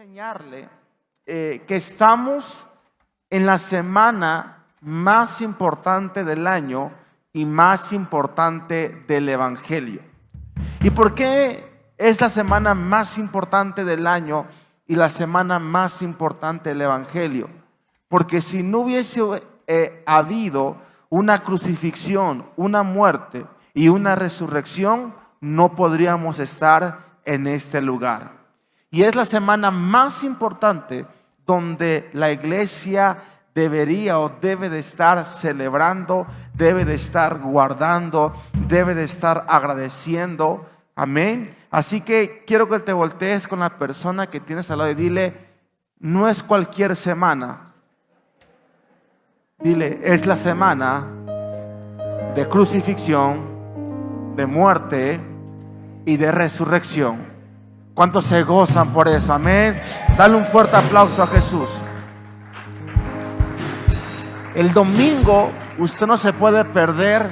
enseñarle que estamos en la semana más importante del año y más importante del Evangelio. ¿Y por qué es la semana más importante del año y la semana más importante del Evangelio? Porque si no hubiese habido una crucifixión, una muerte y una resurrección, no podríamos estar en este lugar. Y es la semana más importante donde la iglesia debería o debe de estar celebrando, debe de estar guardando, debe de estar agradeciendo. Amén. Así que quiero que te voltees con la persona que tienes al lado y dile: no es cualquier semana. Dile: es la semana de crucifixión, de muerte y de resurrección. ¿Cuántos se gozan por eso? Amén. Dale un fuerte aplauso a Jesús. El domingo usted no se puede perder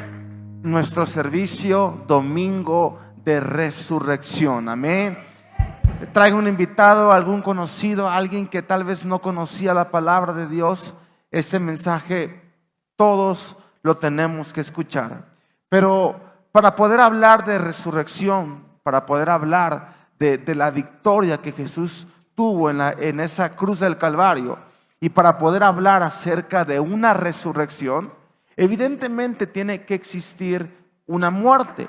nuestro servicio domingo de resurrección. Amén. Traigo un invitado, algún conocido, alguien que tal vez no conocía la palabra de Dios. Este mensaje todos lo tenemos que escuchar. Pero para poder hablar de resurrección, para poder hablar de la victoria que Jesús tuvo en esa cruz del Calvario, y para poder hablar acerca de una resurrección, evidentemente tiene que existir una muerte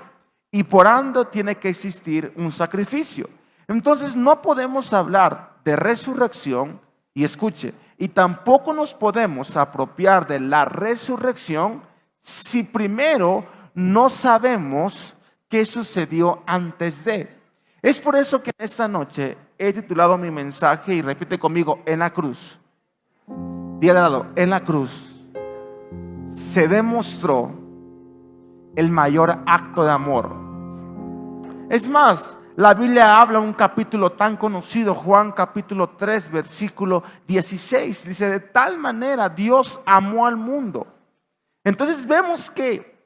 y por ende tiene que existir un sacrificio. Entonces no podemos hablar de resurrección, y escuche, y tampoco nos podemos apropiar de la resurrección si primero no sabemos qué sucedió antes de. Es por eso que esta noche he titulado mi mensaje, y repite conmigo: en la cruz. Dígale al lado: en la cruz se demostró el mayor acto de amor. Es más, la Biblia habla un capítulo tan conocido, Juan capítulo 3, versículo 16. Dice: de tal manera Dios amó al mundo. Entonces vemos que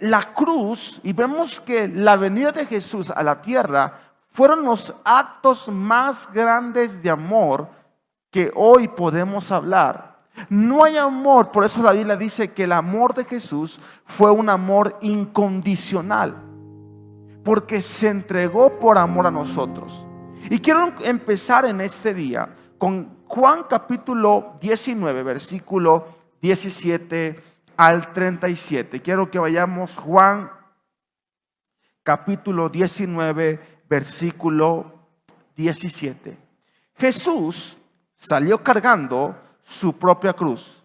la cruz, y vemos que la venida de Jesús a la tierra fueron los actos más grandes de amor que hoy podemos hablar. No hay amor, por eso la Biblia dice que el amor de Jesús fue un amor incondicional, porque se entregó por amor a nosotros. Y quiero empezar en este día con Juan capítulo 19, versículo 17 al 37. Quiero que vayamos Juan capítulo 19, versículo 17. Jesús salió cargando su propia cruz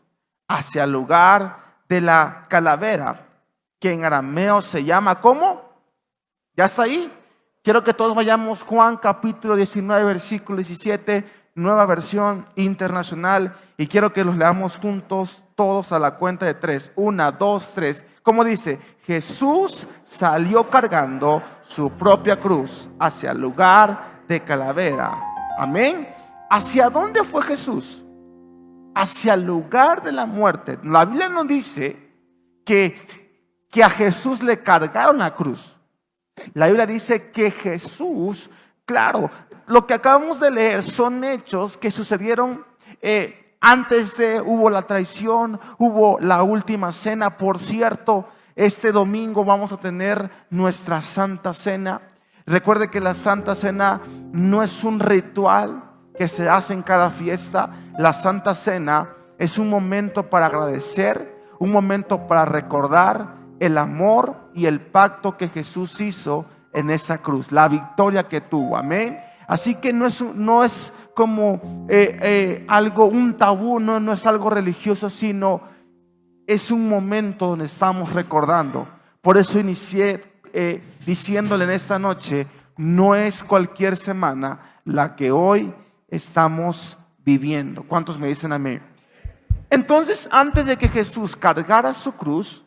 hacia el lugar de la calavera, que en arameo se llama ¿cómo? ¿Ya está ahí? Quiero que todos vayamos Juan capítulo 19, versículo 17, nueva versión internacional, y quiero que los leamos juntos todos a la cuenta de 3. 1, 2, 3. ¿Cómo dice? Jesús salió cargando su propia cruz hacia el lugar de calavera. Amén. ¿Hacia dónde fue Jesús? Hacia el lugar de la muerte. La Biblia nos dice que a Jesús le cargaron la cruz. La Biblia dice que Jesús, claro, lo que acabamos de leer son hechos que sucedieron antes de, hubo la traición, hubo la última cena. Por cierto, este domingo vamos a tener nuestra Santa Cena. Recuerde que la Santa Cena no es un ritual que se hace en cada fiesta. La Santa Cena es un momento para agradecer, un momento para recordar el amor y el pacto que Jesús hizo en esa cruz, la victoria que tuvo. Amén. Así que no es como algo, un tabú, no es algo religioso, sino es un momento donde estamos recordando. Por eso inicié diciéndole en esta noche: no es cualquier semana la que hoy estamos viviendo. ¿Cuántos me dicen amén? Entonces, antes de que Jesús cargara su cruz,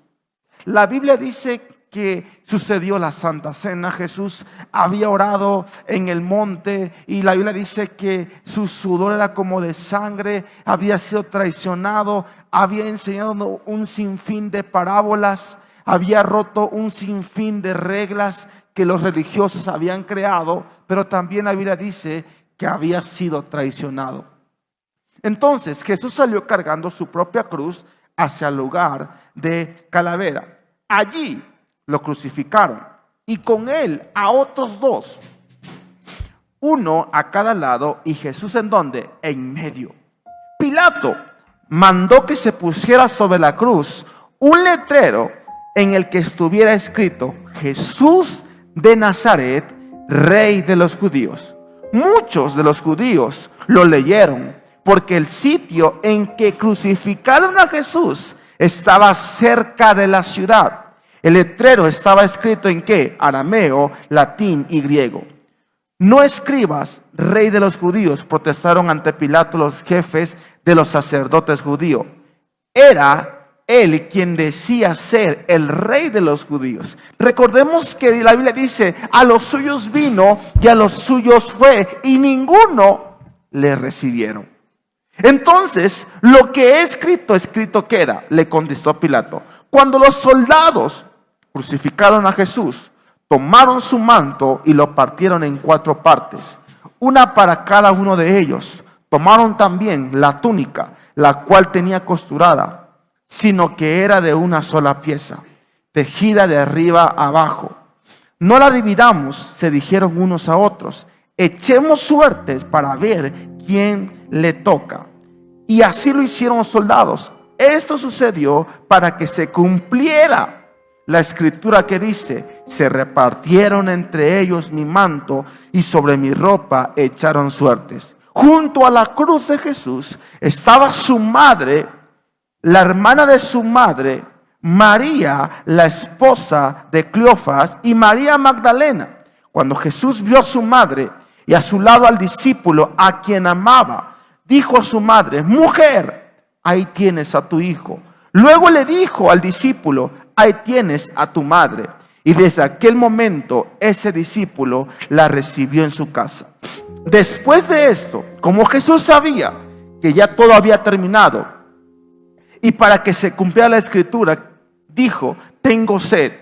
la Biblia dice que sucedió la Santa Cena. Jesús había orado en el monte, y la Biblia dice que su sudor era como de sangre, había sido traicionado, había enseñado un sinfín de parábolas, había roto un sinfín de reglas que los religiosos habían creado. Pero también la Biblia dice que había sido traicionado. Entonces Jesús salió cargando su propia cruz hacia el lugar de Calavera. Allí lo crucificaron y con él a otros dos, uno a cada lado y Jesús ¿en dónde? En medio. Pilato mandó que se pusiera sobre la cruz un letrero en el que estuviera escrito: Jesús de Nazaret, Rey de los judíos. Muchos de los judíos lo leyeron porque el sitio en que crucificaron a Jesús estaba cerca de la ciudad. El letrero estaba escrito en ¿qué? Arameo, latín y griego. No escribas, Rey de los judíos, protestaron ante Pilato los jefes de los sacerdotes judíos. Era él quien decía ser el rey de los judíos. Recordemos que la Biblia dice: a los suyos vino y a los suyos fue, y ninguno le recibieron. Entonces, lo que he escrito ¿qué era? Le contestó Pilato. Cuando los soldados crucificaron a Jesús, tomaron su manto y lo partieron en 4 partes, una para cada uno de ellos. Tomaron también la túnica, la cual tenía costurada, sino que era de una sola pieza, tejida de arriba a abajo. No la dividamos, se dijeron unos a otros. Echemos suertes para ver quién le toca. Y así lo hicieron los soldados. Esto sucedió para que se cumpliera la escritura que dice: se repartieron entre ellos mi manto y sobre mi ropa echaron suertes. Junto a la cruz de Jesús estaba su madre, la hermana de su madre, María, la esposa de Cleofas, y María Magdalena. Cuando Jesús vio a su madre y a su lado al discípulo a quien amaba, dijo a su madre: mujer, ahí tienes a tu hijo. Luego le dijo al discípulo: ahí tienes a tu madre. Y desde aquel momento ese discípulo la recibió en su casa. Después de esto, como Jesús sabía que ya todo había terminado, y para que se cumpliera la escritura, dijo: tengo sed.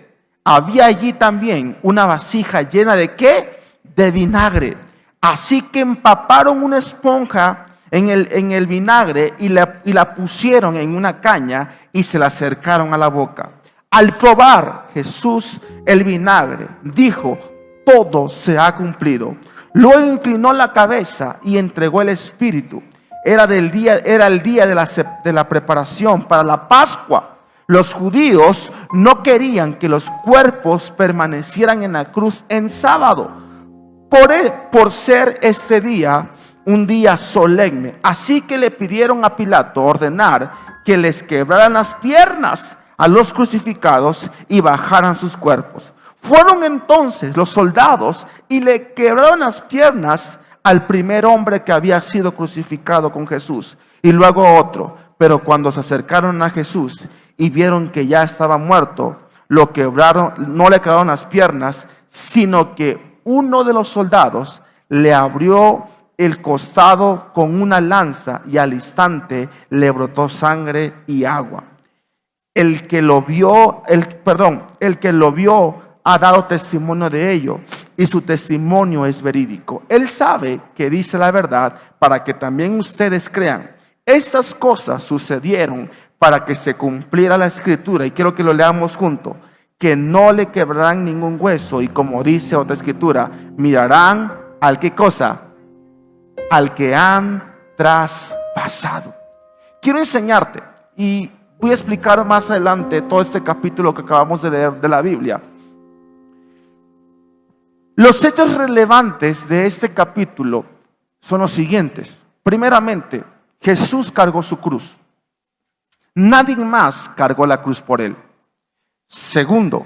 Había allí también una vasija llena de ¿qué? De vinagre. Así que empaparon una esponja en el vinagre y la pusieron en una caña y se la acercaron a la boca. Al probar Jesús el vinagre, dijo: todo se ha cumplido. Luego inclinó la cabeza y entregó el espíritu. Era el día de la preparación para la Pascua. Los judíos no querían que los cuerpos permanecieran en la cruz en sábado, por ser este día un día solemne. Así que le pidieron a Pilato ordenar que les quebraran las piernas a los crucificados y bajaran sus cuerpos. Fueron entonces los soldados y le quebraron las piernas al primer hombre que había sido crucificado con Jesús, y luego a otro. Pero cuando se acercaron a Jesús y vieron que ya estaba muerto, lo quebraron, no le quebraron las piernas, sino que uno de los soldados le abrió el costado con una lanza y al instante le brotó sangre y agua. El que lo vio ha dado testimonio de ello, y su testimonio es verídico. Él sabe que dice la verdad para que también ustedes crean. Estas cosas sucedieron para que se cumpliera la escritura, y quiero que lo leamos juntos: que no le quebrarán ningún hueso, y como dice otra escritura, mirarán al ¿qué cosa? Al que han traspasado. Quiero enseñarte, y voy a explicar más adelante todo este capítulo que acabamos de leer de la Biblia. Los hechos relevantes de este capítulo son los siguientes. Primeramente, Jesús cargó su cruz. Nadie más cargó la cruz por él. Segundo,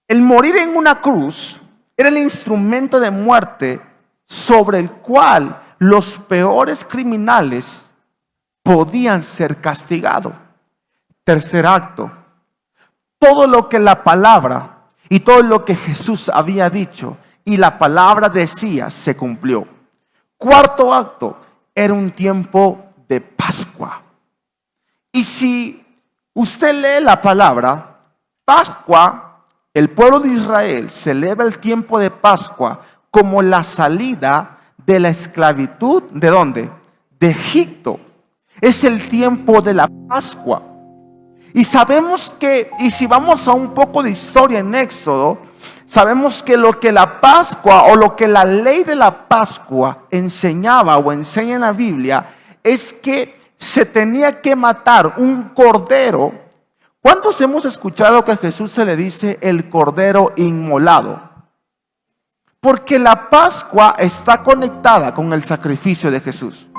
el morir en una cruz era el instrumento de muerte sobre el cual los peores criminales podían ser castigados. Tercer acto, todo lo que la palabra y todo lo que Jesús había dicho y la palabra decía se cumplió. Cuarto acto, era un tiempo de Pascua. Y si usted lee la palabra, Pascua, el pueblo de Israel celebra el tiempo de Pascua como la salida de la esclavitud. ¿De dónde? De Egipto. Es el tiempo de la Pascua. Y sabemos que, y si vamos a un poco de historia en Éxodo, sabemos que lo que la Pascua o lo que la ley de la Pascua enseñaba o enseña en la Biblia es que se tenía que matar un cordero. ¿Cuántos hemos escuchado que a Jesús se le dice el cordero inmolado? Porque la Pascua está conectada con el sacrificio de Jesús.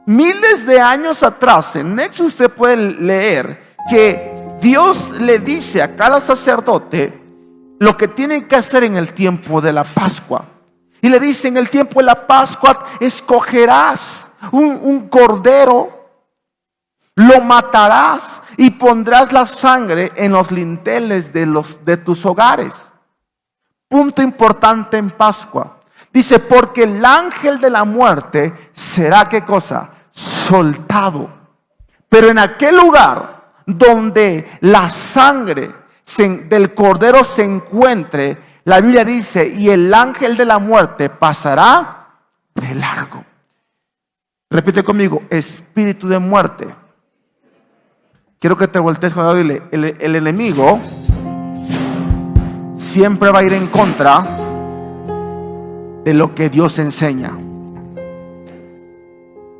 Miles de años atrás, en Éxodo usted puede leer que Dios le dice a cada sacerdote lo que tienen que hacer en el tiempo de la Pascua. Y le dice: en el tiempo de la Pascua escogerás un cordero, lo matarás y pondrás la sangre en los linteles de tus hogares. Punto importante en Pascua. Dice: porque el ángel de la muerte será, ¿qué cosa? Soltado. Pero en aquel lugar donde la sangre del cordero se encuentre, la Biblia dice: y el ángel de la muerte pasará de largo. Repite conmigo: espíritu de muerte. Quiero que te voltees con el dile: el enemigo siempre va a ir en contra de lo que Dios enseña.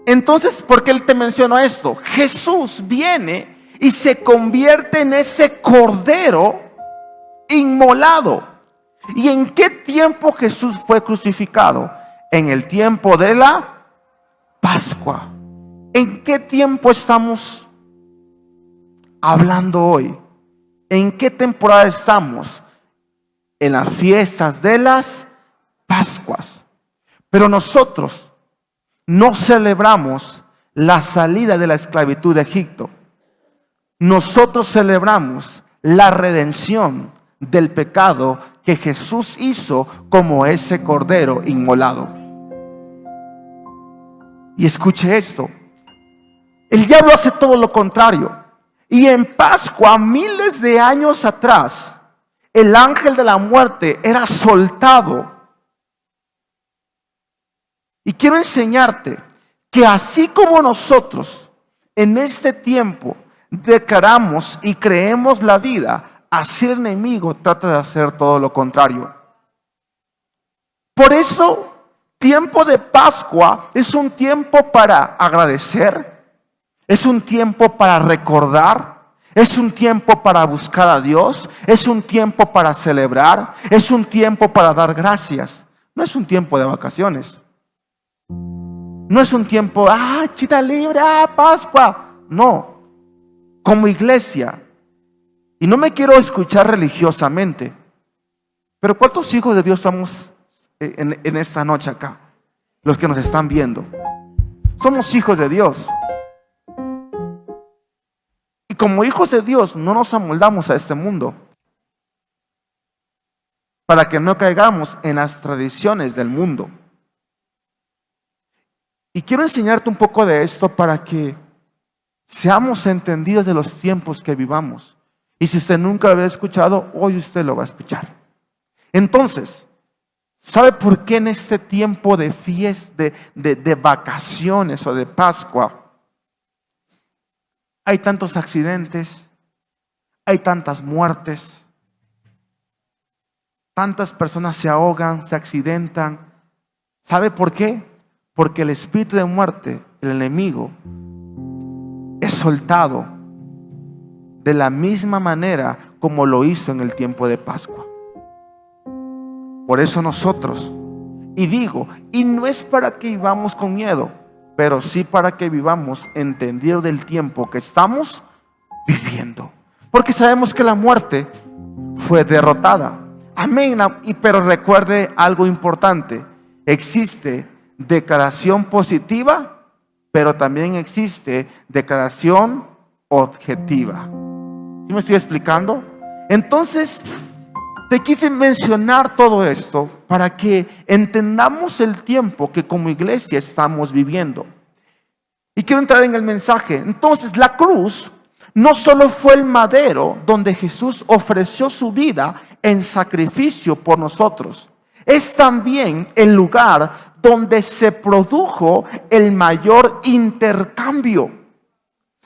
Entonces, ¿por qué él te mencionó esto? Jesús viene y se convierte en ese cordero inmolado. ¿Y en qué tiempo Jesús fue crucificado? En el tiempo de la Pascua. ¿En qué tiempo estamos hablando hoy? ¿En qué temporada estamos? En las fiestas de las Pascuas. Pero nosotros no celebramos la salida de la esclavitud de Egipto. Nosotros celebramos la redención del pecado que Jesús hizo como ese cordero inmolado. Y escuche esto: el diablo hace todo lo contrario. Y en Pascua, miles de años atrás, el ángel de la muerte era soltado. Y quiero enseñarte que así como nosotros en este tiempo declaramos y creemos la vida, así el enemigo trata de hacer todo lo contrario. Por eso, tiempo de Pascua es un tiempo para agradecer, es un tiempo para recordar, es un tiempo para buscar a Dios, es un tiempo para celebrar, es un tiempo para dar gracias. No es un tiempo de vacaciones. No es un tiempo, chita libre, Pascua. No, como iglesia, y no me quiero escuchar religiosamente, pero ¿cuántos hijos de Dios somos en esta noche acá? Los que nos están viendo. Somos hijos de Dios. Y como hijos de Dios no nos amoldamos a este mundo para que no caigamos en las tradiciones del mundo. Y quiero enseñarte un poco de esto para que seamos entendidos de los tiempos que vivamos. Y si usted nunca lo había escuchado, hoy usted lo va a escuchar. Entonces, ¿sabe por qué en este tiempo de fiesta, de vacaciones o de Pascua, hay tantos accidentes, hay tantas muertes, tantas personas se ahogan, se accidentan? ¿Sabe por qué? Porque el espíritu de muerte, el enemigo, es soltado de la misma manera como lo hizo en el tiempo de Pascua. Por eso nosotros, y no es para que vivamos con miedo, pero sí para que vivamos entendido del tiempo que estamos viviendo. Porque sabemos que la muerte fue derrotada. Amén. Pero recuerde algo importante: existe declaración positiva, pero también existe declaración objetiva. ¿Sí me estoy explicando? Entonces, te quise mencionar todo esto para que entendamos el tiempo que como iglesia estamos viviendo. Y quiero entrar en el mensaje. Entonces, la cruz no solo fue el madero donde Jesús ofreció su vida en sacrificio por nosotros. Es también el lugar donde se produjo el mayor intercambio.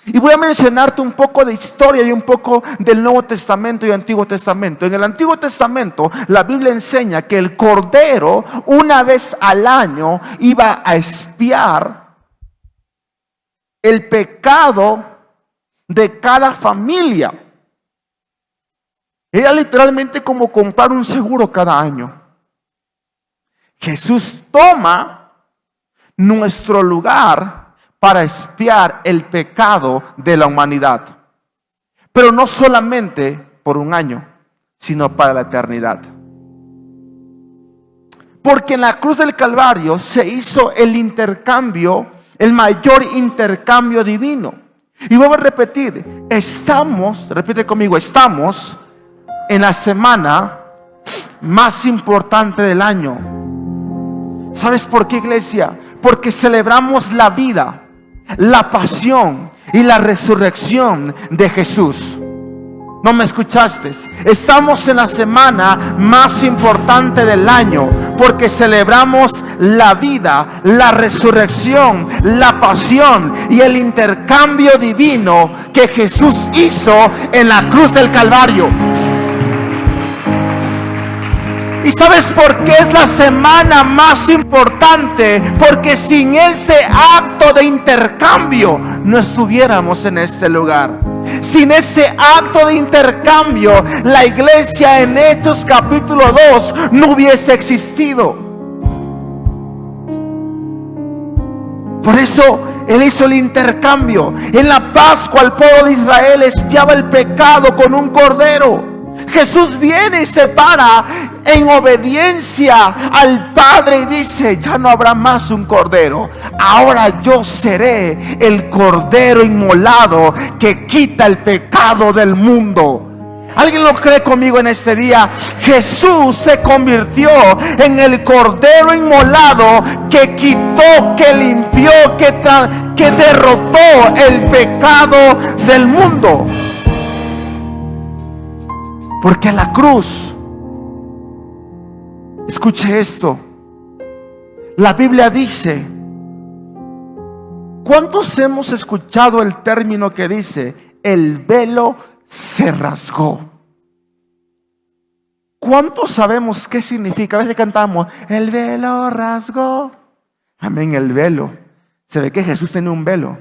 Y voy a mencionarte un poco de historia y un poco del Nuevo Testamento y Antiguo Testamento. En el Antiguo Testamento, la Biblia enseña que el Cordero, una vez al año, iba a expiar el pecado de cada familia. Era literalmente como comprar un seguro cada año. Jesús toma nuestro lugar para expiar el pecado de la humanidad. Pero no solamente por un año, sino para la eternidad. Porque en la cruz del Calvario se hizo el intercambio, el mayor intercambio divino. Y vuelvo a repetir, repite conmigo, estamos en la semana más importante del año. ¿Sabes por qué, iglesia? Porque celebramos la vida, la pasión y la resurrección de Jesús. ¿No me escuchaste? Estamos en la semana más importante del año porque celebramos la vida, la resurrección, la pasión y el intercambio divino que Jesús hizo en la cruz del Calvario. ¿Y sabes por qué es la semana más importante? Porque sin ese acto de intercambio no estuviéramos en este lugar. Sin ese acto de intercambio, la iglesia en Hechos capítulo 2 no hubiese existido. Por eso Él hizo el intercambio. En la Pascua el pueblo de Israel expiaba el pecado con un cordero. Jesús viene y se para en obediencia al Padre y dice: ya no habrá más un cordero, ahora yo seré el cordero inmolado que quita el pecado del mundo. ¿Alguien lo cree conmigo en este día? Jesús se convirtió en el cordero inmolado que quitó, que limpió, que derrotó el pecado del mundo. Porque a la cruz, escuche esto, la Biblia dice, ¿cuántos hemos escuchado el término que dice, el velo se rasgó? ¿Cuántos sabemos qué significa? A veces cantamos, el velo rasgó. Amén, el velo. Se ve que Jesús tenía un velo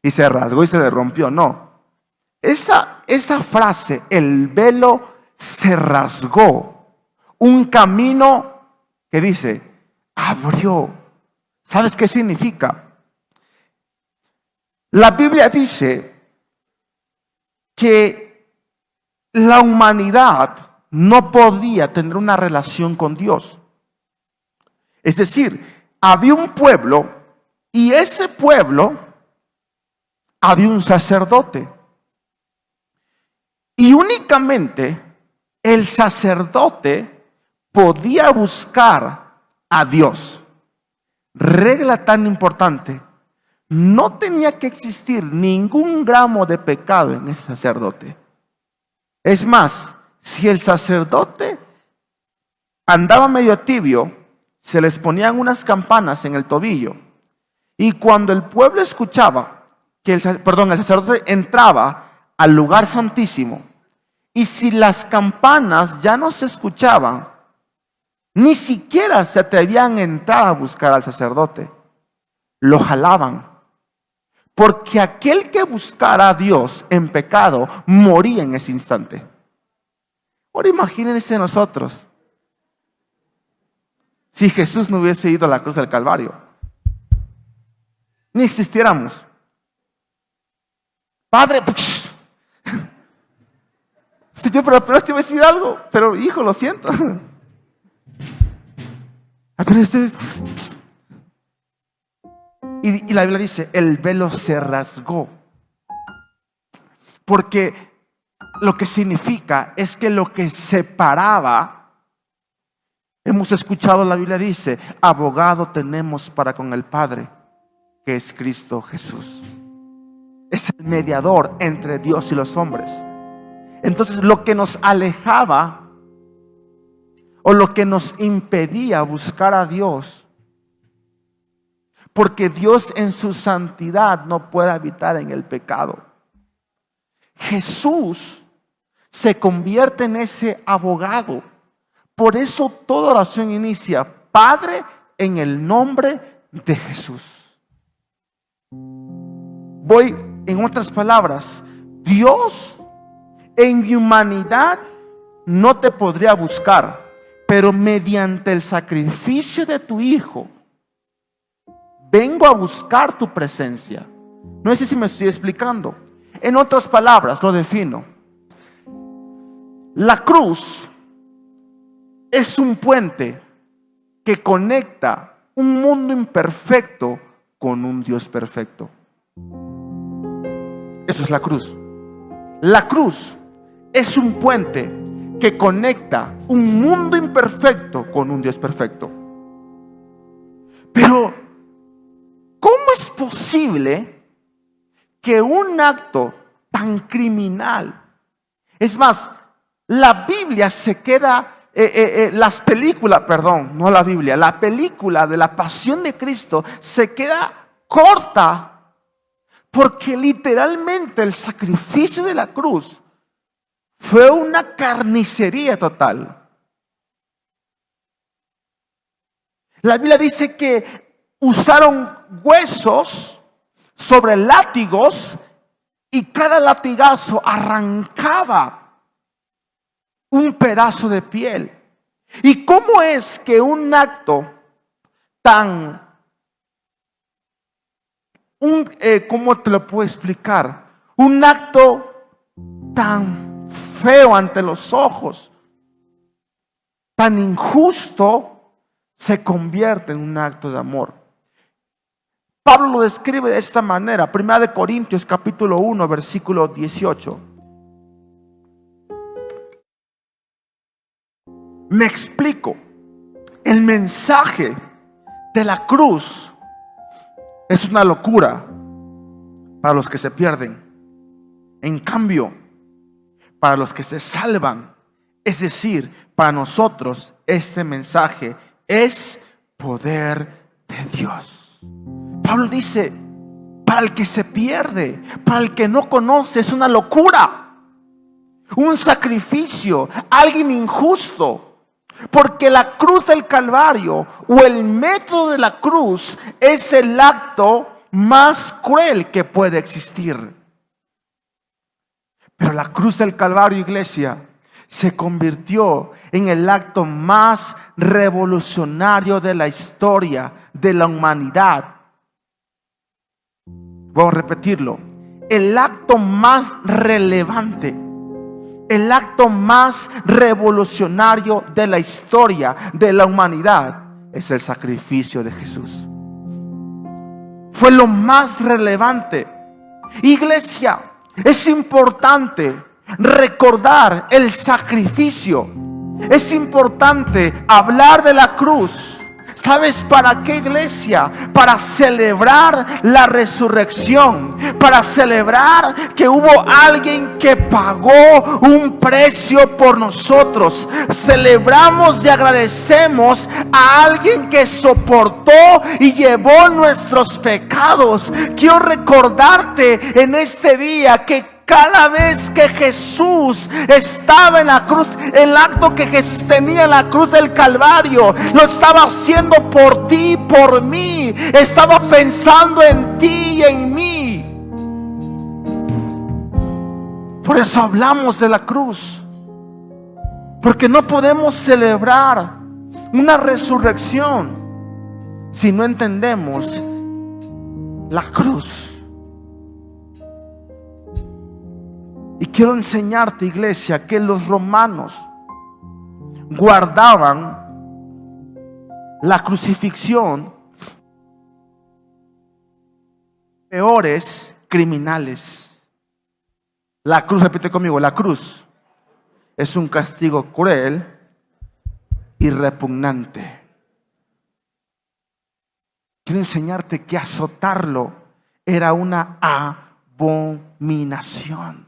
y se rasgó y se le rompió. No. Esa frase, el velo se rasgó, un camino que dice, abrió. ¿Sabes qué significa? La Biblia dice que la humanidad no podía tener una relación con Dios. Es decir, había un pueblo y ese pueblo había un sacerdote. Y únicamente el sacerdote podía buscar a Dios. Regla tan importante: no tenía que existir ningún gramo de pecado en ese sacerdote. Es más, si el sacerdote andaba medio tibio, se les ponían unas campanas en el tobillo. Y cuando el pueblo escuchaba que el sacerdote entraba al lugar santísimo, y si las campanas ya no se escuchaban, ni siquiera se atrevían a entrar a buscar al sacerdote, lo jalaban, porque aquel que buscara a Dios en pecado moría en ese instante. Ahora imagínense nosotros si Jesús no hubiese ido a la cruz del Calvario, ni existiéramos. Padre, Señor, pero apenas te iba a decir algo, pero hijo, lo siento. Y la Biblia dice, el velo se rasgó. Porque lo que significa es que lo que separaba, hemos escuchado, la Biblia dice, abogado tenemos para con el Padre, que es Cristo Jesús. Es el mediador entre Dios y los hombres. Entonces lo que nos alejaba o lo que nos impedía buscar a Dios. Porque Dios en su santidad no puede habitar en el pecado. Jesús se convierte en ese abogado. Por eso toda oración inicia: Padre, en el nombre de Jesús. Voy, en otras palabras, Dios en mi humanidad no te podría buscar, pero mediante el sacrificio de tu Hijo, vengo a buscar tu presencia. No sé si me estoy explicando. En otras palabras, lo defino. La cruz es un puente que conecta un mundo imperfecto con un Dios perfecto. Eso es la cruz. La cruz es un puente que conecta un mundo imperfecto con un Dios perfecto. Pero, ¿cómo es posible que un acto tan criminal? Es más, la Biblia se queda, la película de la pasión de Cristo se queda corta, porque literalmente el sacrificio de la cruz fue una carnicería total. La Biblia dice que usaron huesos sobre látigos y cada latigazo arrancaba un pedazo de piel. ¿Y cómo es que un acto tan, cómo te lo puedo explicar? Un acto tan feo ante los ojos, tan injusto, se convierte en un acto de amor. Pablo lo describe de esta manera, 1 Corintios capítulo 1, versículo 18. Me explico. El mensaje de la cruz es una locura para los que se pierden. En cambio, para los que se salvan, es decir, para nosotros, este mensaje es poder de Dios. Pablo dice, para el que se pierde, para el que no conoce, es una locura, un sacrificio, alguien injusto. Porque la cruz del Calvario o el método de la cruz es el acto más cruel que puede existir. Pero la cruz del Calvario, iglesia, se convirtió en el acto más revolucionario de la historia de la humanidad. Voy a repetirlo. El acto más relevante, el acto más revolucionario de la historia de la humanidad es el sacrificio de Jesús. Fue lo más relevante. Iglesia, es importante recordar el sacrificio. Es importante hablar de la cruz. ¿Sabes para qué, iglesia? Para celebrar la resurrección, para celebrar que hubo alguien que pagó un precio por nosotros. Celebramos y agradecemos a alguien que soportó y llevó nuestros pecados. Quiero recordarte en este día que cada vez que Jesús estaba en la cruz, el acto que Jesús tenía en la cruz del Calvario, lo estaba haciendo por ti y por mí. Estaba pensando en ti y en mí. Por eso hablamos de la cruz. Porque no podemos celebrar una resurrección si no entendemos la cruz. Y quiero enseñarte, iglesia, que los romanos guardaban la crucifixión peores criminales. La cruz, repite conmigo, la cruz es un castigo cruel y repugnante. Quiero enseñarte que azotarlo era una abominación.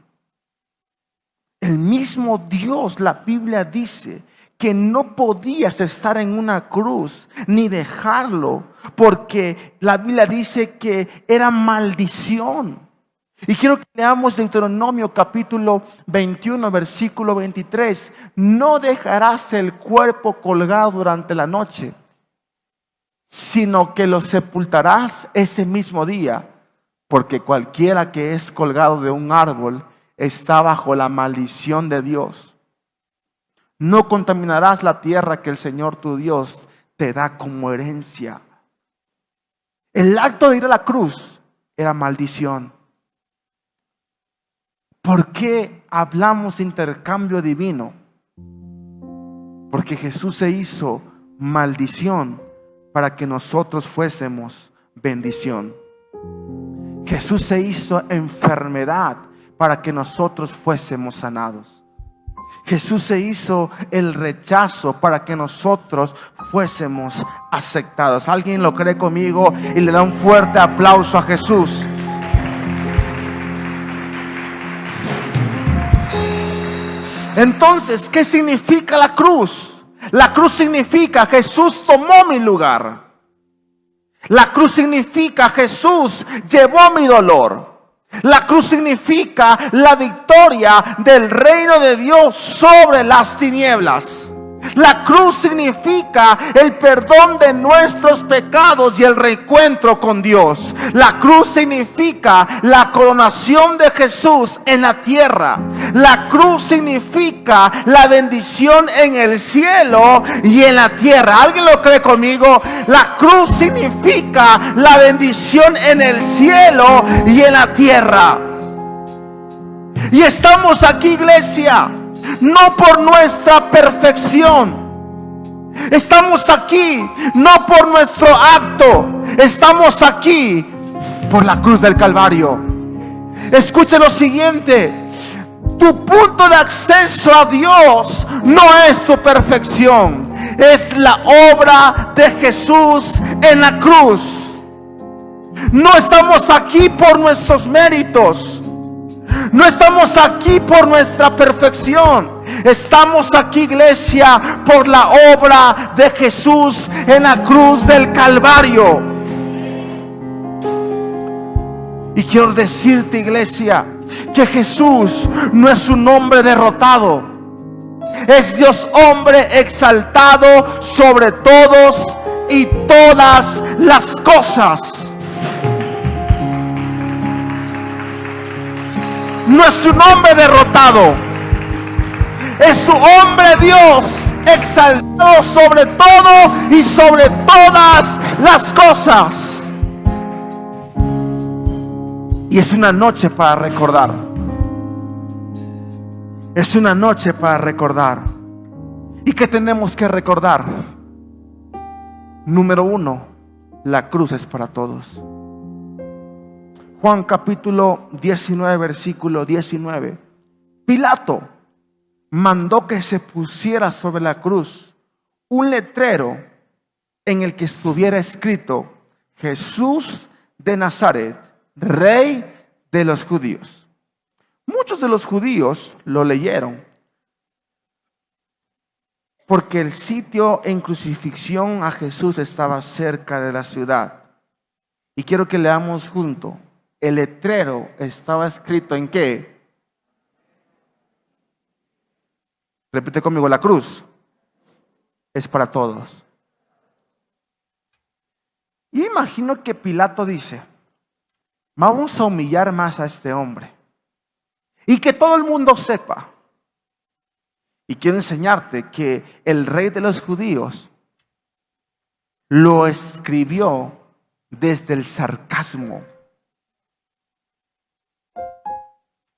El mismo Dios, la Biblia dice que no podías estar en una cruz ni dejarlo, porque la Biblia dice que era maldición. Y quiero que leamos Deuteronomio capítulo 21, versículo 23. No dejarás el cuerpo colgado durante la noche, sino que lo sepultarás ese mismo día, porque cualquiera que es colgado de un árbol está bajo la maldición de Dios. No contaminarás la tierra que el Señor tu Dios te da como herencia. El acto de ir a la cruz era maldición. ¿Por qué hablamos intercambio divino? Porque Jesús se hizo maldición para que nosotros fuésemos bendición. Jesús se hizo enfermedad para que nosotros fuésemos sanados. Jesús se hizo el rechazo para que nosotros fuésemos aceptados. ¿Alguien lo cree conmigo y le da un fuerte aplauso a Jesús? Entonces, ¿qué significa la cruz? La cruz significa Jesús tomó mi lugar. La cruz significa Jesús llevó mi dolor. La cruz significa la victoria del reino de Dios sobre las tinieblas. La cruz significa el perdón de nuestros pecados y el reencuentro con Dios. La cruz significa la coronación de Jesús en la tierra. La cruz significa la bendición en el cielo y en la tierra. ¿Alguien lo cree conmigo? La cruz significa la bendición en el cielo y en la tierra. Y estamos aquí, iglesia, no por nuestra perfección. Estamos aquí no por nuestro acto. Estamos aquí por la cruz del Calvario. Escuche lo siguiente: tu punto de acceso a Dios no es tu perfección, es la obra de Jesús en la cruz. No estamos aquí por nuestros méritos. No estamos aquí por nuestra perfección. Estamos aquí, iglesia, por la obra de Jesús en la cruz del Calvario. Y quiero decirte, iglesia, que Jesús no es un hombre derrotado. Es Dios hombre exaltado sobre todos y todas las cosas. No es un hombre derrotado, es su hombre Dios exaltado sobre todo y sobre todas las cosas. Y es una noche para recordar. Es una noche para recordar. ¿Y qué tenemos que recordar? Número 1, la cruz es para todos. Juan capítulo 19, versículo 19. Pilato mandó que se pusiera sobre la cruz un letrero en el que estuviera escrito: Jesús de Nazaret, Rey de los judíos. Muchos de los judíos lo leyeron, porque el sitio en crucifixión a Jesús estaba cerca de la ciudad. Y quiero que leamos juntos. El letrero estaba escrito ¿en qué? Repite conmigo: la cruz es para todos. Y imagino que Pilato dice: vamos a humillar más a este hombre y que todo el mundo sepa. Y quiero enseñarte que el rey de los judíos lo escribió desde el sarcasmo.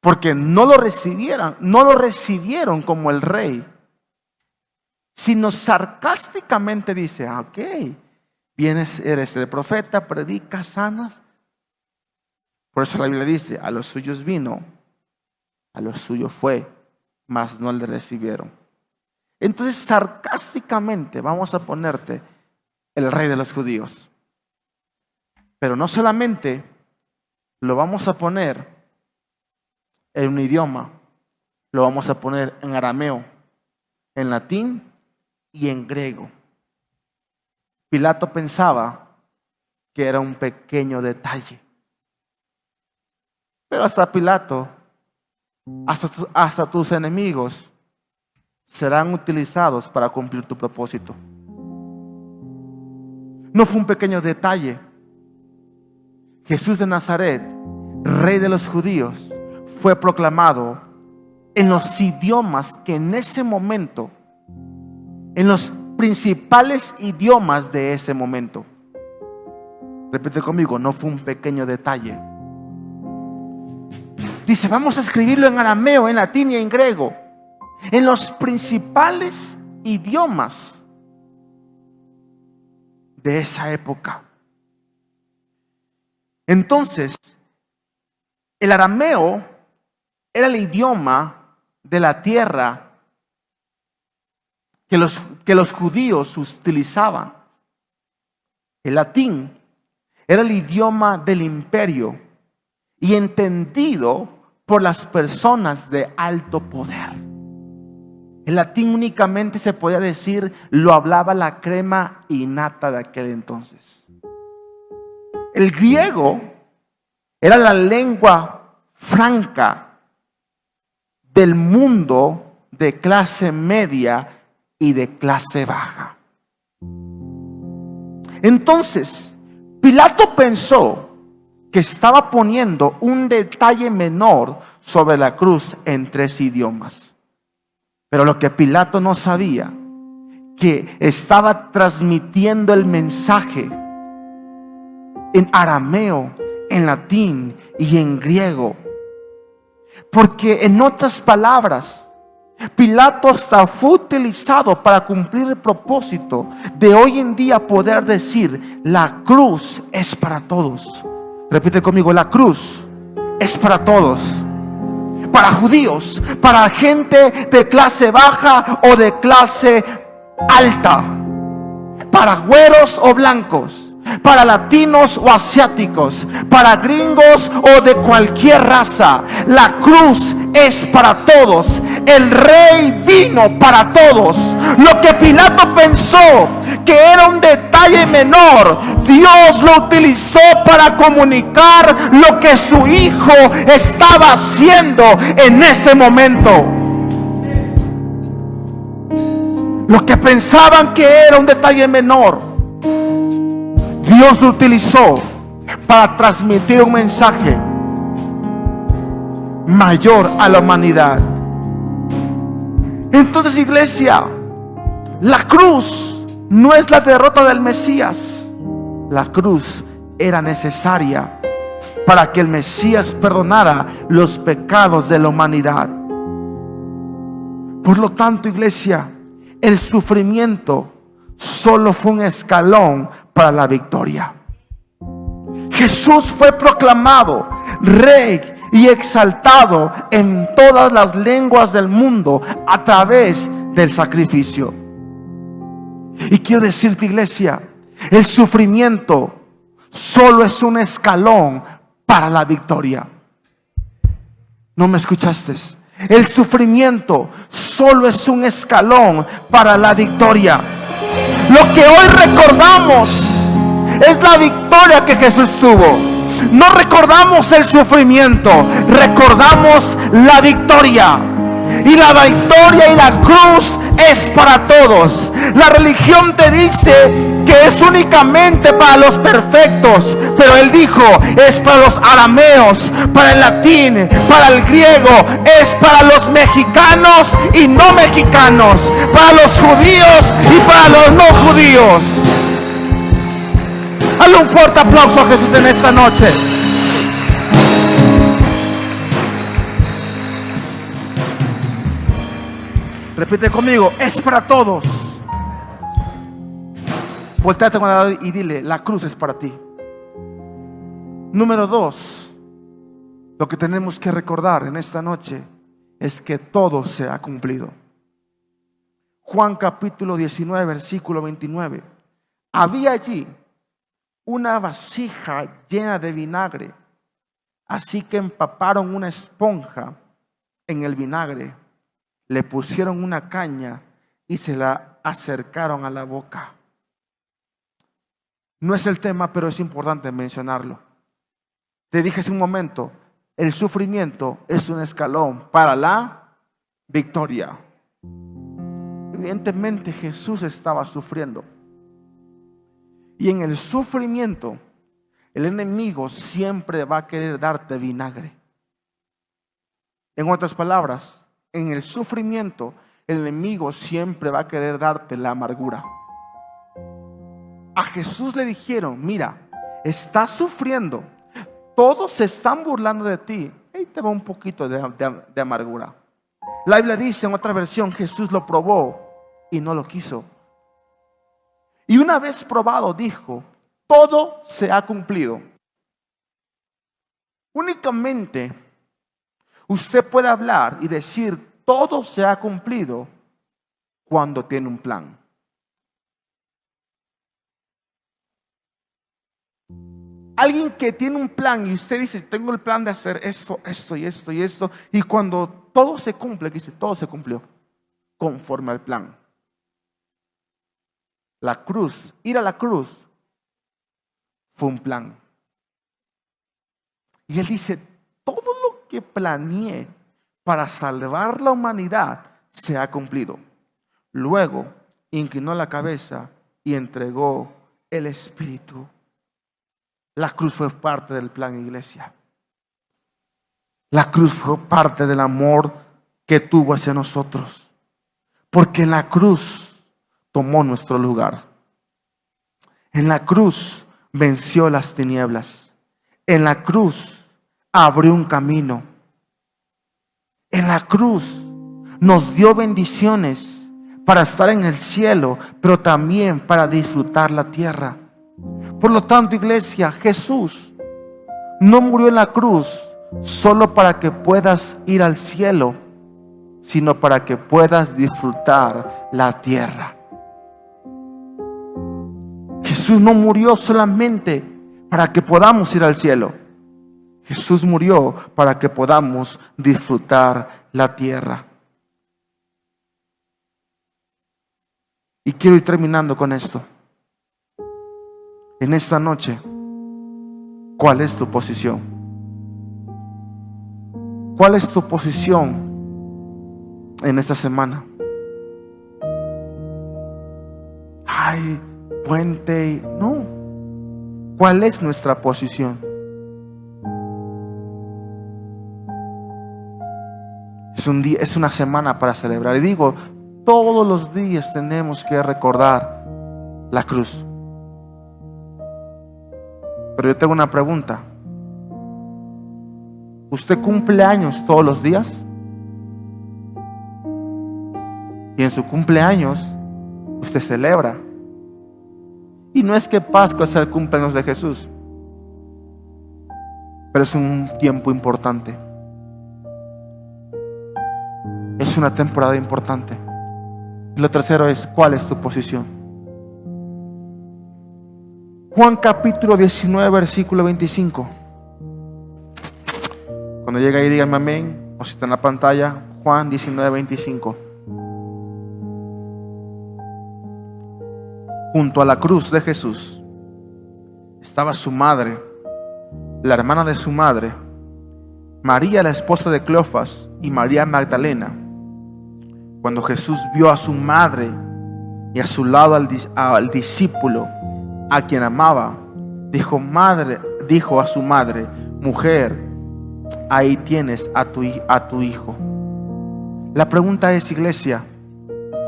Porque no lo recibieron como el rey, sino sarcásticamente dice: ok, eres el profeta, predicas, sanas. Por eso la Biblia dice: a los suyos vino, a los suyos fue, mas no le recibieron. Entonces sarcásticamente vamos a ponerte el rey de los judíos. Pero no solamente lo vamos a poner en un idioma, lo vamos a poner en arameo, en latín y en griego. Pilato pensaba que era un pequeño detalle. Pero hasta Pilato, hasta tus enemigos serán utilizados para cumplir tu propósito. No fue un pequeño detalle. Jesús de Nazaret, Rey de los judíos, fue proclamado en los idiomas que en ese momento, en los principales idiomas de ese momento. Repite conmigo, no fue un pequeño detalle. Dice, vamos a escribirlo en arameo, en latín y en griego, en los principales idiomas de esa época. Entonces, el arameo era el idioma de la tierra que los judíos utilizaban. El latín era el idioma del imperio y entendido por las personas de alto poder. El latín únicamente se podía decir lo hablaba la crema innata de aquel entonces. El griego era la lengua franca del mundo de clase media y de clase baja. Entonces, Pilato pensó que estaba poniendo un detalle menor sobre la cruz en 3 idiomas. Pero lo que Pilato no sabía, que estaba transmitiendo el mensaje en arameo, en latín y en griego. Porque en otras palabras, Pilato hasta fue utilizado para cumplir el propósito de hoy en día poder decir, la cruz es para todos. Repite conmigo, la cruz es para todos. Para judíos, para gente de clase baja o de clase alta, para güeros o blancos, para latinos o asiáticos, para gringos o de cualquier raza. La cruz es para todos. El rey vino para todos. Lo que Pilato pensó que era un detalle menor, Dios lo utilizó para comunicar lo que su hijo estaba haciendo en ese momento. Lo que pensaban que era un detalle menor, Dios lo utilizó para transmitir un mensaje mayor a la humanidad. Entonces, iglesia, la cruz no es la derrota del Mesías. La cruz era necesaria para que el Mesías perdonara los pecados de la humanidad. Por lo tanto, iglesia, el sufrimiento solo fue un escalón para la victoria. Jesús fue proclamado Rey y exaltado en todas las lenguas del mundo a través del sacrificio. Y quiero decirte, iglesia, el sufrimiento solo es un escalón para la victoria. ¿No me escuchaste? El sufrimiento solo es un escalón para la victoria. Lo que hoy recordamos es la victoria que Jesús tuvo. No recordamos el sufrimiento, recordamos la victoria. Y la victoria y la cruz es para todos. La religión te dice que es únicamente para los perfectos, pero Él dijo, es para los arameos, para el latín, para el griego, es para los mexicanos y no mexicanos, para los judíos y para los no judíos. Dale un fuerte aplauso a Jesús en esta noche. Repite conmigo, es para todos. Voltéate con el y dile, la cruz es para ti. Número 2, lo que tenemos que recordar en esta noche es que todo se ha cumplido. Juan capítulo 19, versículo 29. Había allí una vasija llena de vinagre, así que empaparon una esponja en el vinagre, le pusieron una caña y se la acercaron a la boca. No es el tema, pero es importante mencionarlo. Te dije hace un momento, el sufrimiento es un escalón para la victoria. Evidentemente Jesús estaba sufriendo. Y en el sufrimiento, el enemigo siempre va a querer darte vinagre. En otras palabras, en el sufrimiento, el enemigo siempre va a querer darte la amargura. A Jesús le dijeron, mira, estás sufriendo, todos se están burlando de ti, ahí te va un poquito de amargura. La Biblia dice en otra versión, Jesús lo probó y no lo quiso. Y una vez probado dijo, todo se ha cumplido. Únicamente usted puede hablar y decir, todo se ha cumplido cuando tiene un plan. Alguien que tiene un plan y usted dice, tengo el plan de hacer esto, esto y esto y esto. Y cuando todo se cumple, dice, todo se cumplió conforme al plan. La cruz, ir a la cruz, fue un plan. Y él dice, todo lo que planeé para salvar la humanidad se ha cumplido. Luego inclinó la cabeza y entregó el Espíritu. La cruz fue parte del plan, iglesia. La cruz fue parte del amor que tuvo hacia nosotros. Porque en la cruz tomó nuestro lugar. En la cruz venció las tinieblas. En la cruz abrió un camino. En la cruz nos dio bendiciones para estar en el cielo, pero también para disfrutar la tierra. Por lo tanto, iglesia, Jesús no murió en la cruz solo para que puedas ir al cielo, sino para que puedas disfrutar la tierra. Jesús no murió solamente para que podamos ir al cielo. Jesús murió para que podamos disfrutar la tierra. Y quiero ir terminando con esto. En esta noche, ¿cuál es tu posición? ¿Cuál es tu posición en esta semana? Ay, puente, no. ¿Cuál es nuestra posición? Es una semana para celebrar. Y digo, todos los días tenemos que recordar la cruz. Pero yo tengo una pregunta. ¿Usted cumple años todos los días? Y en su cumpleaños usted celebra. Y no es que Pascua sea el cumpleaños de Jesús, pero es un tiempo importante. Es una temporada importante. Y lo tercero es, ¿cuál es tu posición? Juan capítulo 19, versículo 25. Cuando llegue ahí, díganme amén. O si está en la pantalla, Juan 19, 25. Junto a la cruz de Jesús estaba su madre, la hermana de su madre, María, la esposa de Cleofas, y María Magdalena. Cuando Jesús vio a su madre y a su lado al discípulo a quien amaba, dijo a su madre, mujer, ahí tienes a tu hijo. La pregunta es, iglesia,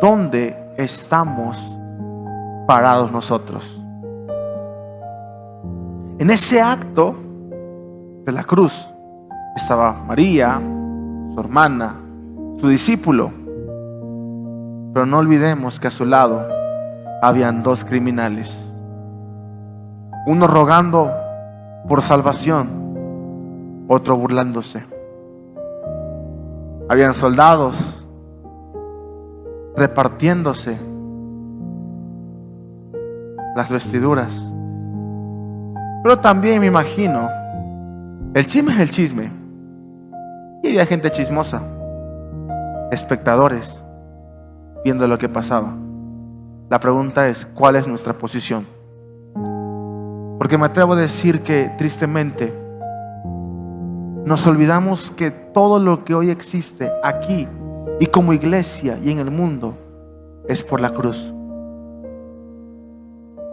¿dónde estamos parados nosotros? En ese acto de la cruz estaba María, su hermana, su discípulo. Pero no olvidemos que a su lado habían dos criminales. Uno rogando por salvación, otro burlándose. Habían soldados repartiéndose las vestiduras. Pero también me imagino, el chisme es el chisme. Y había gente chismosa, espectadores. viendo lo que pasaba. La pregunta es, ¿cuál es nuestra posición? Porque me atrevo a decir que tristemente nos olvidamos que todo lo que hoy existe aquí y como iglesia y en el mundo es por la cruz.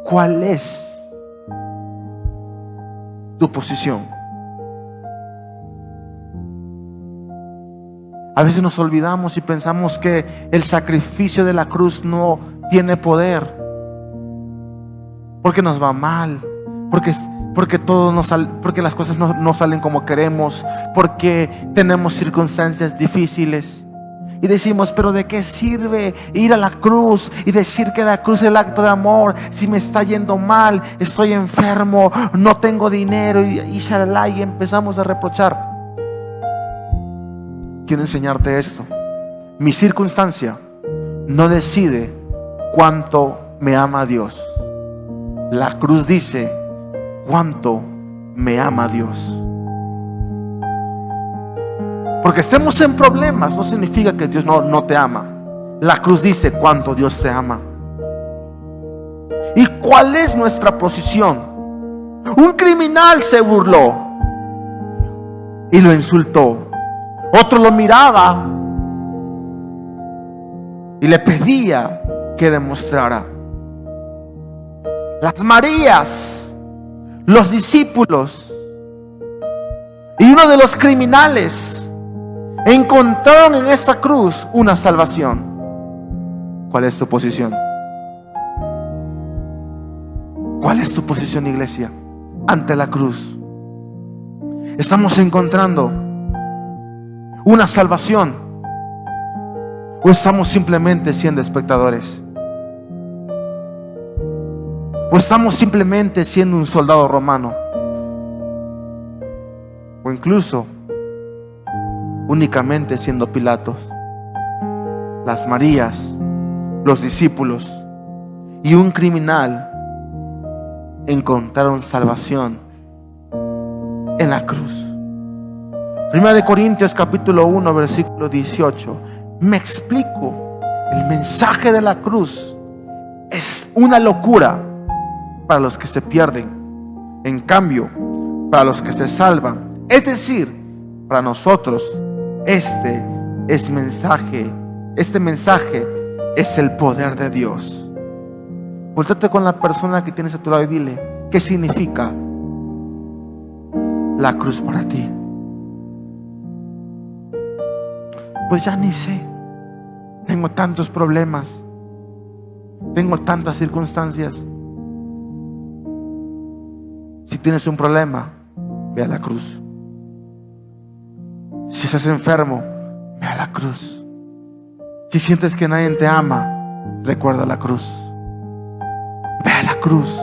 ¿Cuál es tu posición? A veces nos olvidamos y pensamos que el sacrificio de la cruz no tiene poder, porque nos va mal, porque las cosas no salen como queremos, porque tenemos circunstancias difíciles. Y decimos, pero ¿de qué sirve ir a la cruz y decir que la cruz es el acto de amor si me está yendo mal, estoy enfermo, no tengo dinero y empezamos a reprochar? Quiero enseñarte esto. Mi circunstancia no decide cuánto me ama Dios. La cruz dice cuánto me ama Dios. Porque estemos en problemas no significa que Dios no te ama. La cruz dice cuánto Dios te ama. ¿Y cuál es nuestra posición? Un criminal se burló y lo insultó. Otro lo miraba y le pedía que demostrara. Las Marías, los discípulos y uno de los criminales encontraron en esta cruz una salvación. ¿Cuál es tu posición? ¿Cuál es tu posición, iglesia, ante la cruz? ¿Estamos encontrando una salvación o estamos simplemente siendo espectadores? ¿O estamos simplemente siendo un soldado romano? ¿O incluso únicamente siendo Pilatos? Las Marías, los discípulos y un criminal encontraron salvación en la cruz. 1 Corintios capítulo 1 versículo 18. Me explico. El mensaje de la cruz es una locura para los que se pierden, en cambio para los que se salvan, es decir, para nosotros, este mensaje es el poder de Dios. Voltéate con la persona que tienes a tu lado y dile, ¿qué significa la cruz para ti? Pues ya ni sé. Tengo tantos problemas, tengo tantas circunstancias. Si tienes un problema, ve a la cruz. Si estás enfermo, ve a la cruz. Si sientes que nadie te ama, recuerda la cruz. Ve a la cruz.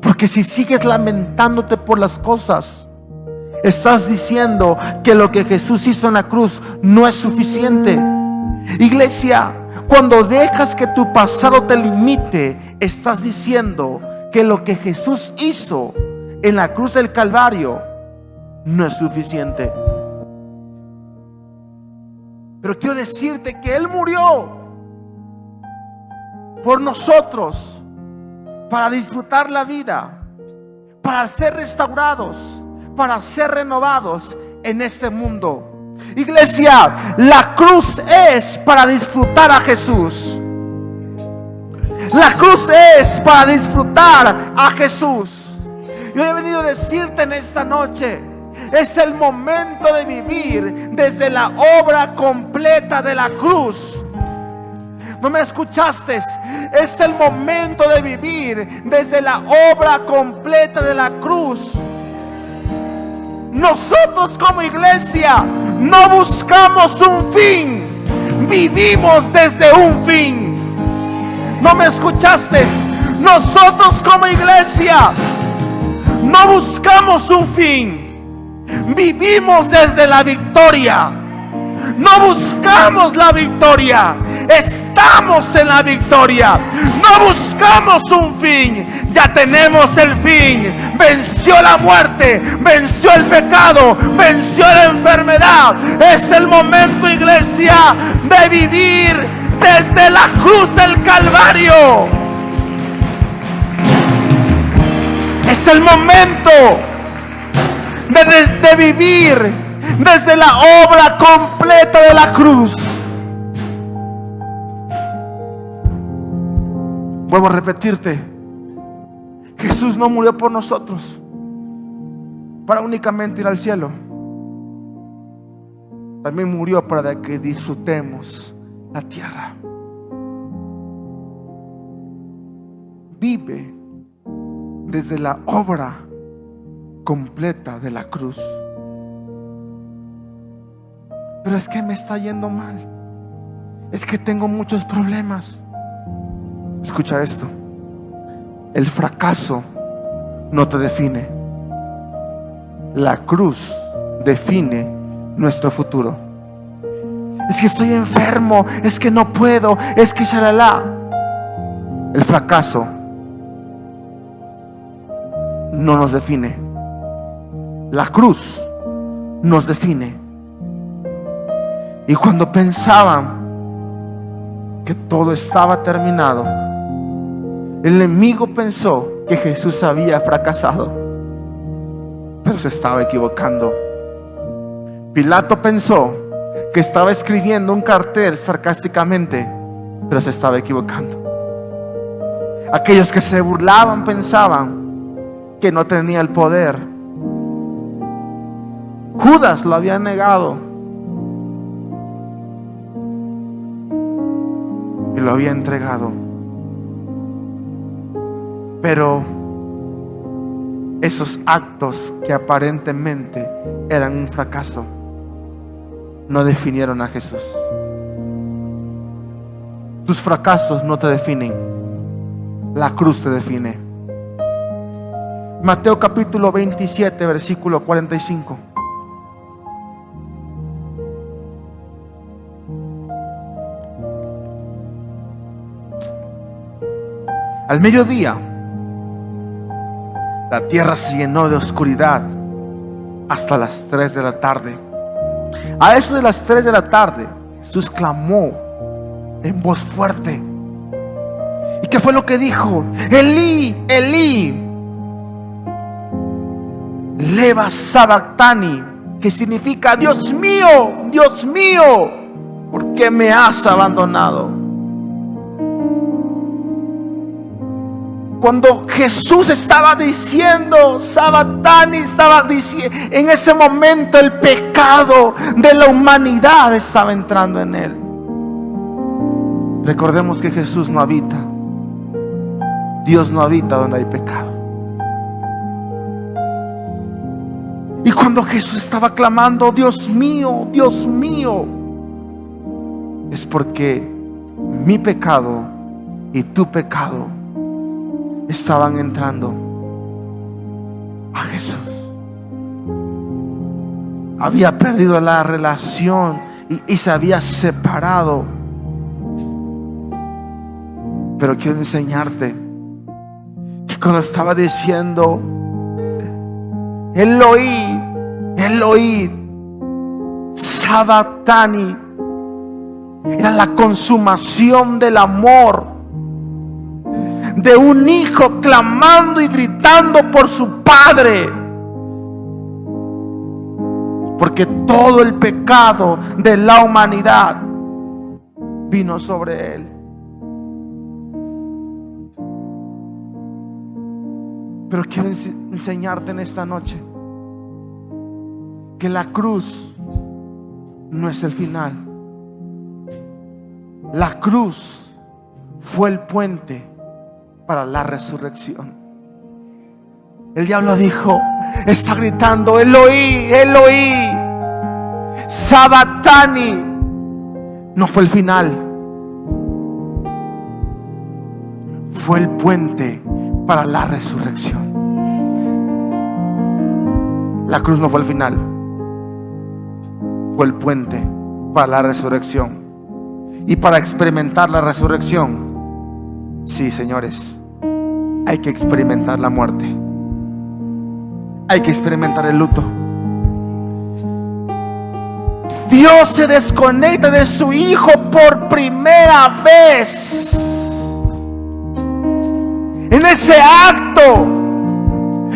Porque si sigues lamentándote por las cosas, estás diciendo que lo que Jesús hizo en la cruz no es suficiente. Iglesia, cuando dejas que tu pasado te limite, estás diciendo que lo que Jesús hizo en la cruz del Calvario no es suficiente. Pero quiero decirte que Él murió por nosotros para disfrutar la vida, para ser restaurados, para ser renovados en este mundo. Iglesia, la cruz es para disfrutar a Jesús. La cruz es para disfrutar a Jesús. Yo he venido a decirte en esta noche, es el momento de vivir desde la obra completa de la cruz. ¿No me escuchaste? Es el momento de vivir desde la obra completa de la cruz. Nosotros como iglesia no buscamos un fin, vivimos desde un fin. ¿No me escuchaste? Nosotros como iglesia no buscamos un fin, vivimos desde la victoria. No buscamos la victoria. Estamos en la victoria. No buscamos un fin, ya tenemos el fin. Venció la muerte, venció el pecado, venció la enfermedad. Es el momento, iglesia, de vivir desde la cruz del Calvario. Es el momento de vivir desde la obra completa de la cruz. Vuelvo a repetirte, Jesús no murió por nosotros para únicamente ir al cielo. También murió para que disfrutemos la tierra. Vive desde la obra completa de la cruz. Pero es que me está yendo mal. Es que tengo muchos problemas. Escucha esto. El fracaso no te define. La cruz define nuestro futuro. Es que estoy enfermo, es que no puedo, es que shalala. El fracaso no nos define. La cruz nos define. Y cuando pensaban que todo estaba terminado, el enemigo pensó que Jesús había fracasado, pero se estaba equivocando. Pilato pensó que estaba escribiendo un cartel sarcásticamente, pero se estaba equivocando. Aquellos que se burlaban pensaban que no tenía el poder. Judas lo había negado y lo había entregado. Pero esos actos que aparentemente eran un fracaso no definieron a Jesús. Tus fracasos no te definen, la cruz te define. Mateo capítulo 27, versículo 45. Al mediodía, la tierra se llenó de oscuridad hasta las 3 de la tarde. A eso de las 3 de la tarde, Jesús clamó en voz fuerte. ¿Y qué fue lo que dijo? Elí, Elí, lema sabactani, que significa Dios mío, ¿por qué me has abandonado? Cuando Jesús estaba diciendo Sabatani, estaba diciendo, en ese momento el pecado de la humanidad estaba entrando en él. Recordemos que Jesús no habita, Dios no habita donde hay pecado. Y cuando Jesús estaba clamando, Dios mío, es porque mi pecado y tu pecado estaban entrando a Jesús. Había perdido la relación y se había separado. Pero quiero enseñarte que cuando estaba diciendo Eloí, Eloí, Sabatani, era la consumación del amor de un hijo clamando y gritando por su padre, porque todo el pecado de la humanidad vino sobre él. Pero quiero enseñarte en esta noche que la cruz no es el final. La cruz fue el puente para la resurrección. El diablo dijo, está gritando, Eloí, Eloí, Sabatani. No fue el final, fue el puente para la resurrección. La cruz no fue el final, fue el puente para la resurrección. Y para experimentar la resurrección, sí, señores, hay que experimentar la muerte. Hay que experimentar el luto. Dios se desconecta de su Hijo por primera vez. En ese acto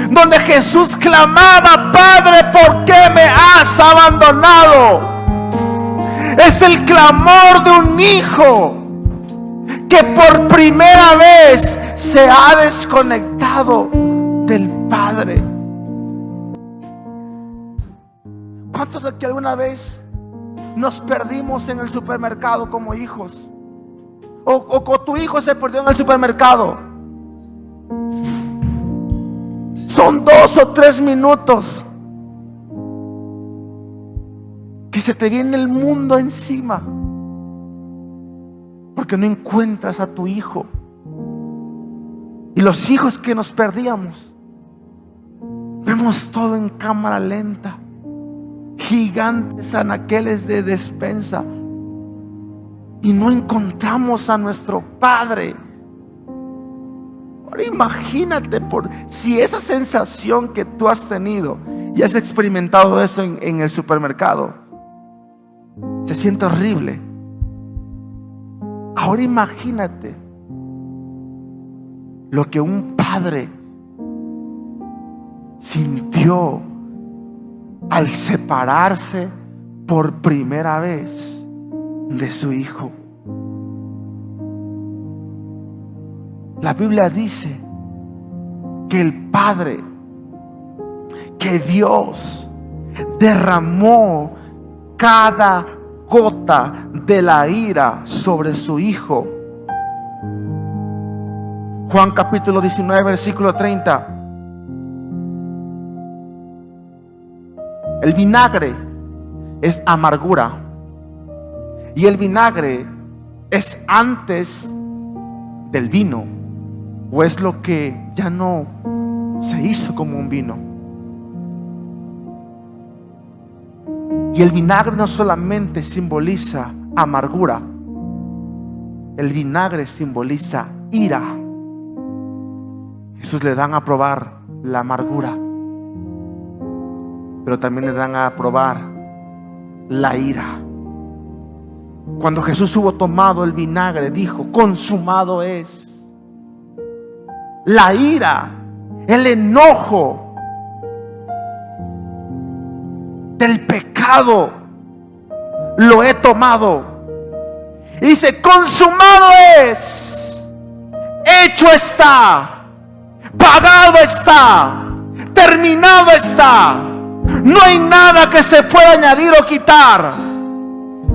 donde Jesús clamaba: Padre, ¿por qué me has abandonado? Es el clamor de un hijo que por primera vez se ha desconectado del Padre. ¿Cuántos aquí alguna vez nos perdimos en el supermercado como hijos? O tu hijo se perdió en el supermercado. Son 2 o 3 minutos que se te viene el mundo encima, porque no encuentras a tu hijo. Y los hijos que nos perdíamos, vemos todo en cámara lenta, gigantes anaqueles de despensa, y no encontramos a nuestro Padre. Ahora imagínate, si esa sensación que tú has tenido y has experimentado eso en el supermercado, se siente horrible. Ahora imagínate lo que un padre sintió al separarse por primera vez de su hijo. La Biblia dice que el Padre, que Dios derramó cada gota de la ira sobre su Hijo. Juan capítulo 19, versículo 30. El vinagre es amargura, y el vinagre es antes del vino, o es lo que ya no se hizo como un vino. Y el vinagre no solamente simboliza amargura, el vinagre simboliza ira. Jesús le dan a probar la amargura, pero también le dan a probar la ira. Cuando Jesús hubo tomado el vinagre, dijo: consumado es. La ira, el enojo del pecado lo he tomado. Y dice: consumado es, hecho está, pagado está, terminado está. No hay nada que se pueda añadir o quitar.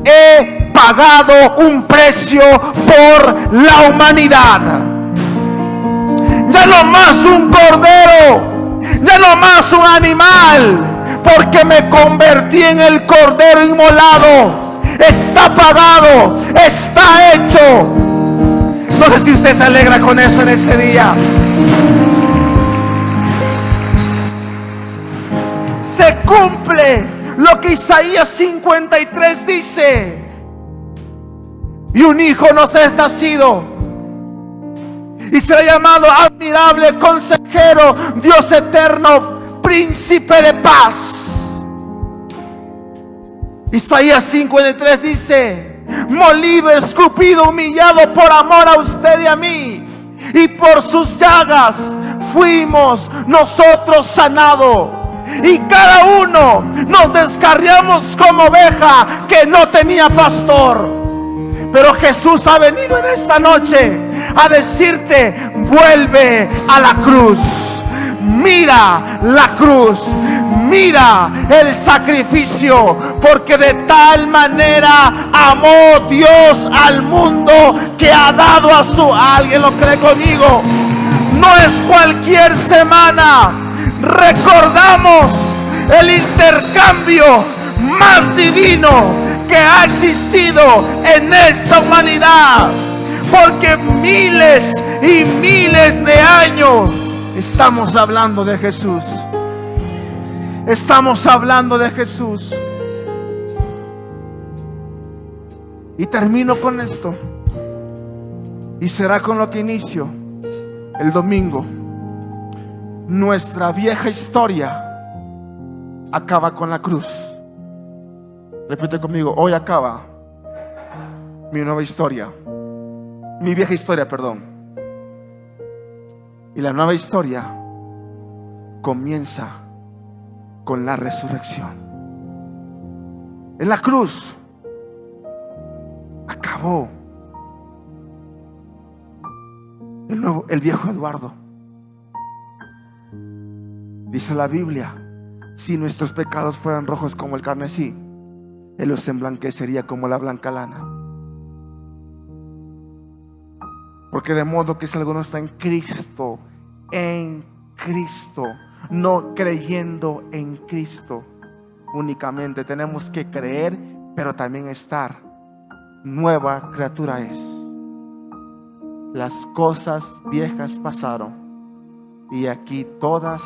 He pagado un precio por la humanidad. Ya no más un cordero, ya no más un animal, porque me convertí en el cordero inmolado. Está pagado, está hecho. No sé si usted se alegra con eso en este día. Se cumple lo que Isaías 53 dice: y un hijo nos es nacido, y será llamado admirable, consejero, Dios eterno, príncipe de paz. Isaías 53 dice: molido, escupido, humillado por amor a usted y a mí, y por sus llagas fuimos nosotros sanados. Y cada uno nos descarriamos como oveja que no tenía pastor. Pero Jesús ha venido en esta noche a decirte: vuelve a la cruz. Mira la cruz, mira el sacrificio, porque de tal manera amó Dios al mundo que ha dado a su... ¿Alguien lo cree conmigo? No es cualquier semana. Recordamos el intercambio más divino que ha existido en esta humanidad, porque miles y miles de años estamos hablando de Jesús. Estamos hablando de Jesús. Y termino con esto. Y será con lo que inicio el domingo. Nuestra vieja historia acaba con la cruz. Repite conmigo: hoy acaba mi nueva historia. Mi vieja historia, perdón. Y la nueva historia comienza con la resurrección. En la cruz acabó el viejo Eduardo. Dice la Biblia: si nuestros pecados fueran rojos como el carmesí, Él los emblanquecería como la blanca lana. Porque de modo que si alguno está en Cristo, no creyendo en Cristo únicamente, tenemos que creer, pero también estar. Nueva criatura es. Las cosas viejas pasaron y aquí todas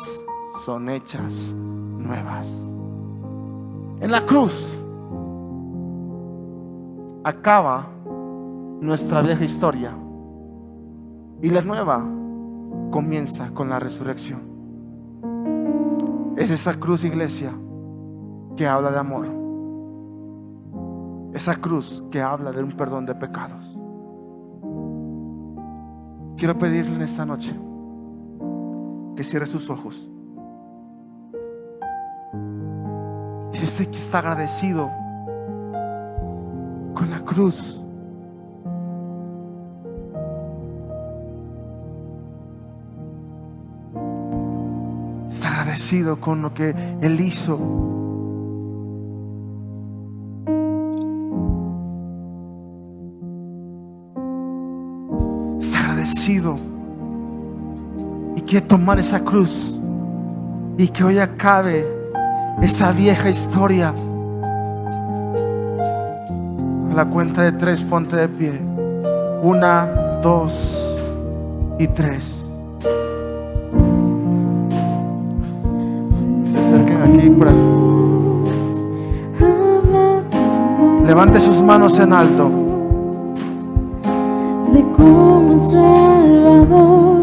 son hechas nuevas. En la cruz acaba nuestra vieja historia y la nueva comienza con la resurrección. Es esa cruz, iglesia, que habla de amor. Esa cruz que habla de un perdón de pecados. Quiero pedirle en esta noche que cierre sus ojos. Y si usted está agradecido con la cruz, está agradecido con lo que Él hizo, está agradecido y quiere tomar esa cruz y que hoy acabe esa vieja historia. A la cuenta de 3, ponte de pie. 1, 2 y 3. Se acerquen aquí para... Levante sus manos en alto. De como Salvador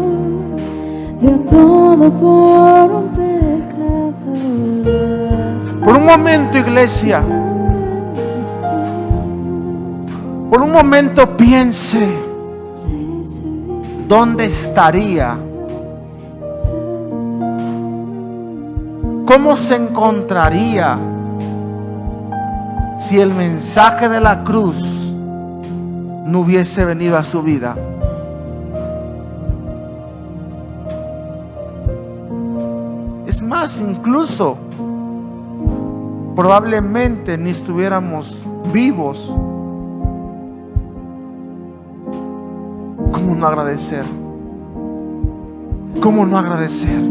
dio todo por un pecador. Por un momento, iglesia, por un momento piense dónde estaría, cómo se encontraría si el mensaje de la cruz no hubiese venido a su vida. Es más, incluso probablemente ni estuviéramos vivos. ¿Cómo no agradecer? ¿Cómo no agradecer?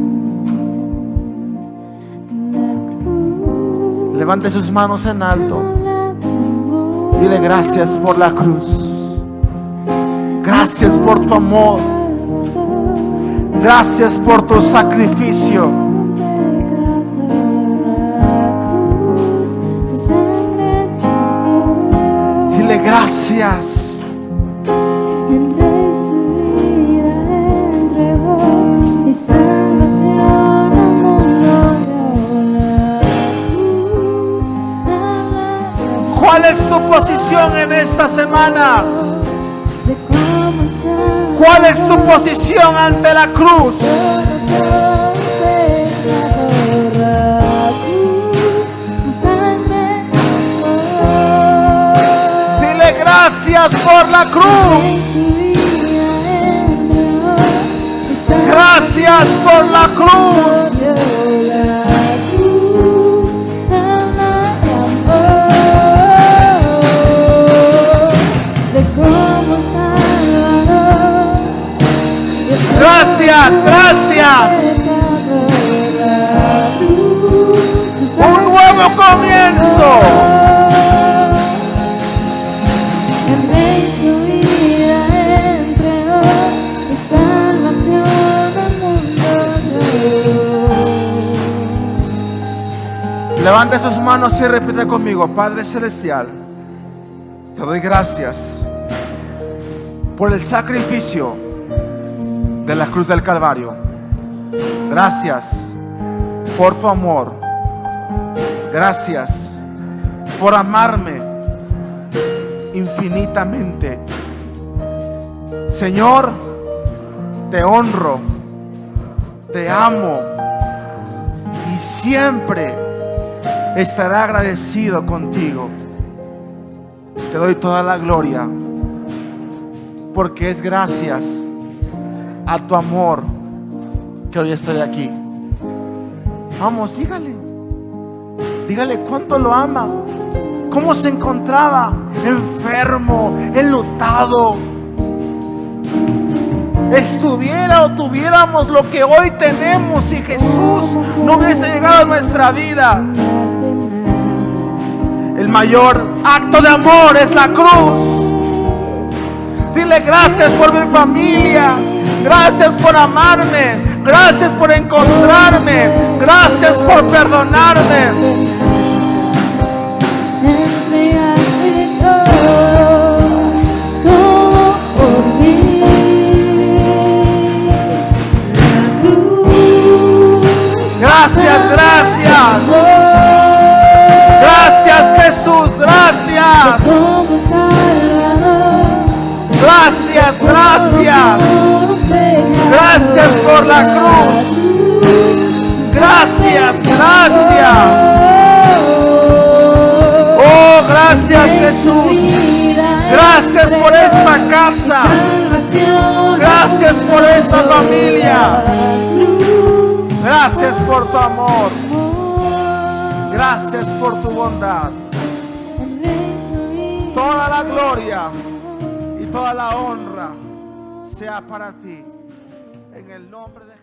Levante sus manos en alto. Dile: gracias por la cruz. Gracias por tu amor. Gracias por tu sacrificio. Dile: gracias. ¿Cuál es tu posición en esta semana? ¿Cuál es tu posición ante la cruz? Dile: gracias por la cruz. Gracias por la cruz. Gracias, gracias. Un nuevo comienzo. Levante sus manos y repite conmigo: Padre Celestial, Te doy gracias por el sacrificio de la cruz del Calvario. Gracias por tu amor. Gracias por amarme infinitamente. Señor, te honro, te amo y siempre estaré agradecido contigo. Te doy toda la gloria porque es gracias a tu amor que hoy estoy aquí. Vamos, dígale cuánto lo ama, cómo se encontraba, enfermo, enlutado. Estuviera o tuviéramos lo que hoy tenemos si Jesús no hubiese llegado a nuestra vida. El mayor acto de amor es la cruz. Dile gracias por mi familia, gracias por amarme, gracias por encontrarme, gracias por perdonarme. Gracias, gracias. Gracias, Jesús, gracias. Gracias, gracias. Gracias por la cruz. Gracias, gracias. Oh, gracias, Jesús. Gracias por esta casa. Gracias por esta familia. Gracias por tu amor. Gracias por tu bondad. Toda la gloria y toda la honra sea para ti. En el nombre de